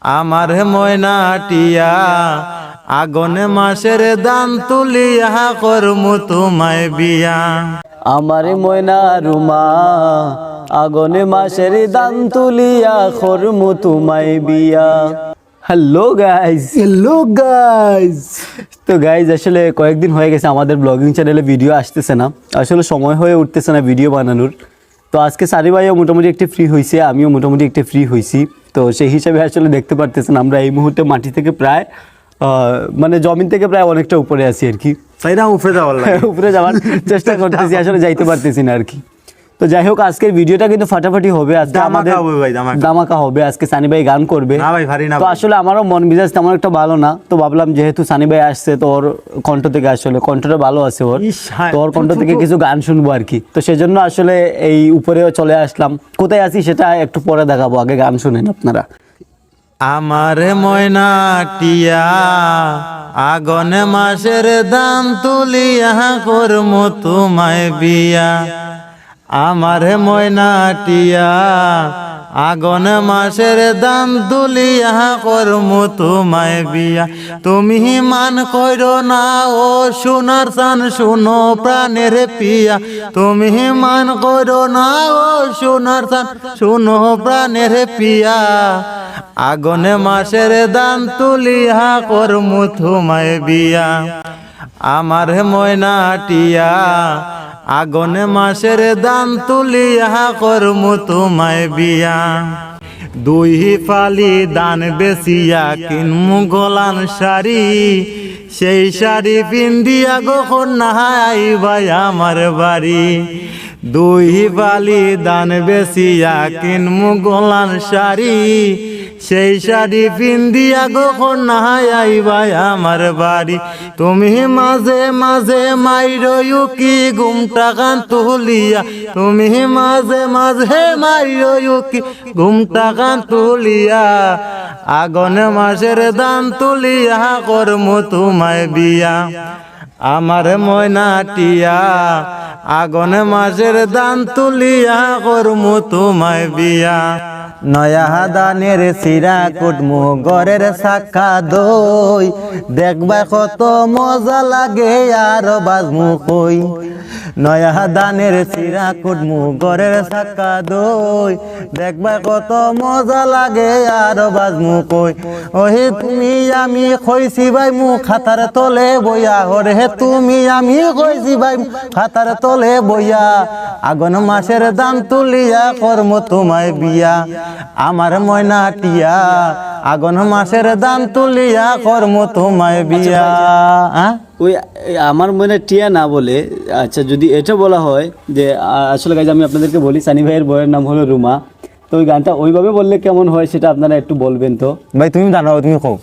আমার ময়নাটিয়া আগুনে মাসের দান তুলিয়া করমু তোমায় বিয়া। আমার ময়না রুমা আগুনে মাসের দান তুলিয়া করমু তোমায় বিয়া। হ্যালো গাইজ, তো গাইজ আসলে কয়েকদিন হয়ে গেছে আমাদের ব্লগিং চ্যানেলে ভিডিও আসতেছে না, আসলে সময় হয়ে উঠতেছে না ভিডিও বানানোর। তো আজকে সারি ভাইও মোটামুটি একটু ফ্রি হয়েছে, আমিও মোটামুটি একটু ফ্রি হয়েছি। তো সেই হিসাবে আসলে দেখতে পারতেছেন আমরা এই মুহূর্তে মাটি থেকে প্রায় মানে জমিন থেকে প্রায় অনেকটা উপরে আছি আর কি। উপরে যাওয়ার চেষ্টা করতেছি, আসলে যাইতে পারতেছি না আর কি। তো যাই হোক, আজকের ভিডিওটা কিন্তু ফাটাফাটি হবে, আজকে আমাদের ধামাকা হবে। আজকে সানি ভাই গান করবে। তো আসলে আমারও মন মেজাজ তেমন একটা ভালো না, তো ভাবলাম যেহেতু সানি ভাই আসছে তো ওর কণ্ঠ থেকে আসলে কণ্ঠটা ভালো আছে ওর, তো ওর কণ্ঠ থেকে কিছু গান শুনবো আর কি। তো সেজন্য আসলে এই উপরে চলে আসলাম। কোথায় আছি সেটা একটু পরে দেখাবো, আগে গান শুনেন আপনারা। আমার ময়নাটিয়া আগুনে মাসের দান তুলিয়া করমু তোমায় বিয়া। আমার ময়নাটিয়া আগুনে মাসের দান তুলিয়া করমু তোমায় বিয়া। তুমি মান কইরো না ও সোনার চান শুনো প্রাণের পিয়া। তুমি মান কইরো না ও সোনার চান শুনো প্রাণের পিয়া। আগুনে মাসের দান তুলিয়া করমু তোমায় বিয়া। আমার ময়নাটিয়া আগুনে মাসের দান তুলিয়া করমু তোমায় বিয়া। দুই ফালি দান বেচিয়া কিনমু গলান শাড়ি, সেই শাড়ি পিন্দিয়া গখন নাহাই ভাই আমার বাড়ি। দুই ফালি দান বেচিয়া কিনমু গলান শাড়ি, সেই শাড়ি পিন্দিয়া গখন নাহাই ভাই আমার বাড়ি। তুমি মাঝে মাঝে মাইরয়ু কি ঘুমটা কান তুলিয়া। তুমি মাঝে মাঝে মাইরয়ু কি ঘুমটা কান তুলিয়া। আগুনে মাসের দান তুলিয়া করমু তোমায় বিয়া। আমার ময়নাটিয়া আগুনে মাসের দান তুলিয়া করমু তোমায় বিয়া। নয়া দানের সিরা কুটমু গরের শাখা দই, দেখবা কত মজা লাগে আর বাজমু কই। নয়া দানের সিরা কুটমু গরের শাখা দই, দেখবা কত মজা লাগে আর বাজমু কই। ওহে তুমি আমি কইছি ভাই মু খাতার তলে বইয়া। ওরে তুমি আমি কইছি ভাই খাতার তলে বইয়া। আগুন মাসের দান তুলিয়া করমু তোমায় বিয়া। আমার ময়নাটিয়া আগুন মাসের দান তুলিয়া করমু তোমায় বিয়া। ওই আমার মনে টিয়া না বলে, আচ্ছা যদি এটা বলা হয় যে আসলে গাইজ আমি আপনাদেরকে বলি সানি ভাইয়ের বইয়ের নাম হলো রুমা, তো ওই গানটা ওইভাবে বললে কেমন হয় সেটা আপনারা একটু বলবেন। তো ভাই তুমি জানো, তুমি কও।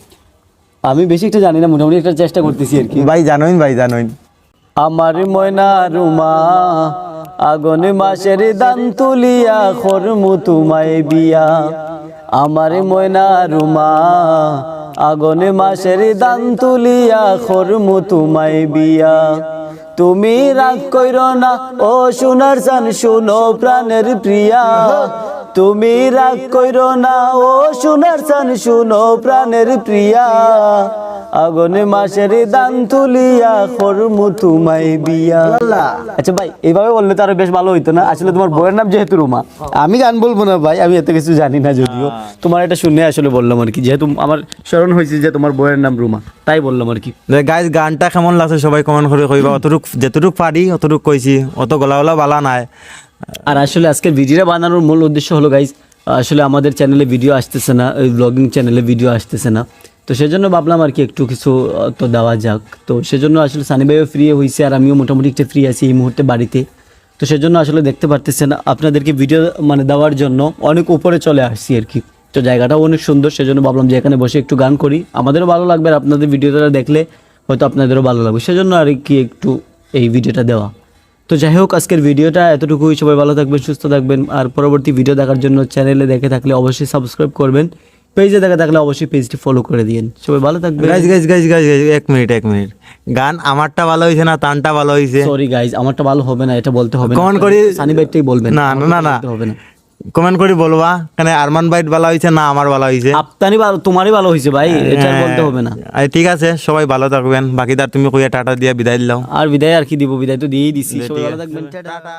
আমি বেশি একটা জানি না, মোটামুটি একটা চেষ্টা করতেছি আর কি। ভাই জানোইন, ভাই জানোইন। আমার ময়না রুমা আগুনে মাসের দান তুলিয়া করমু তোমায় বিয়া। আমার ময়না রুমা আগুনে মাসের দান তুলিয়া করমু তোমায় বিয়া। তুমি রাগ কইরো না ও সোনার চান শুনো প্রাণের প্রিয়া। তুমি রাগ কইরো না ও সোনার চান শুনো প্রাণের প্রিয়া। আগুনে মাসের দান তুলিয়া করমু তোমায় বিয়া। আচ্ছা ভাই এইভাবে বললে তো আরো বেশ ভালো হইতো না? আসলে তোমার বইয়ের নাম যেহেতু রুমা, আমি গান বলবো না ভাই, আমি এত কিছু জানি না যদিও, তোমার এটা শুনে আসলে বললাম আর কি, যেহেতু আমার স্মরণ হয়েছে যে তোমার বইয়ের নাম রুমা, তাই বললাম আর কি। গাইজ গানটা কেমন লাগছে সবাই কমেন্ট করে কইবা। অতটুক যেটুক পারি অতটুক কইছি, অত গলা বালা নাই। আর আসলে আজকের ভিডিওটা বানানোর মূল উদ্দেশ্য হলো গাইজ, আসলে আমাদের চ্যানেলে ভিডিও আসতেছে না, ওই ব্লগিং চ্যানেলে ভিডিও আসতেছে না, তো সেজন্য ভাবলাম আর কি একটু কিছু তো দেওয়া যাক। তো সেজন্য আসলে সানি ভাইও ফ্রি হয়েছে আর আমিও মোটামুটি একটা ফ্রি আছি এই মুহূর্তে বাড়িতে। তো সেজন্য আসলে দেখতে পারতেছেন আপনাদেরকে ভিডিও মানে দেওয়ার জন্য অনেক উপরে চলে আসছি আর কি। তো জায়গাটাও অনেক সুন্দর, সেজন্য ভাবলাম যে এখানে বসে একটু গান করি, আমাদেরও ভালো লাগবে আর আপনাদের ভিডিওটা দেখলে হয়তো আপনাদেরও ভালো লাগবে, সেজন্য আর কি একটু এই ভিডিওটা দেওয়া। তো যাই হোক, আজকের ভিডিওটা এতটুকুই। সবাই ভালো থাকবেন, সুস্থ থাকবেন, আর পরবর্তী ভিডিও দেখার জন্য চ্যানেলে দেখে থাকলে অবশ্যই সাবস্ক্রাইব করবেন, পেজে দেখে থাকলে অবশ্যই পেজটি ফলো করে দিন। সবাই ভালো থাকবেন। গাইজ এক মিনিট গান আমারটা ভালো হয়েছে না তানটা ভালো হয়েছে? সরি গাইজ, আমারটা ভালো হবে না এটা বলতে হবে না, কমেন্ট করি সানি ভাইটাই বলবেন। না না না না হবে না। কমেন্ট করে বলবা কেন আরমান ভাই ভালো হয়েছে না আমার ভালো হয়েছে। আপনারই ভালো, তোমারই ভালো হয়েছে ভাই, এটা আর বলতে হবে না। ঠিক আছে, সবাই ভালো থাকবেন। বাকি তার তুমি কইয়া টাটা দিয়া বিদায় দিলাও। আর বিদায় আর কি দিব, বিদায় তো দিয়েই দিছি। সবাই ভালো থাকবেন, টাটা। টাটা।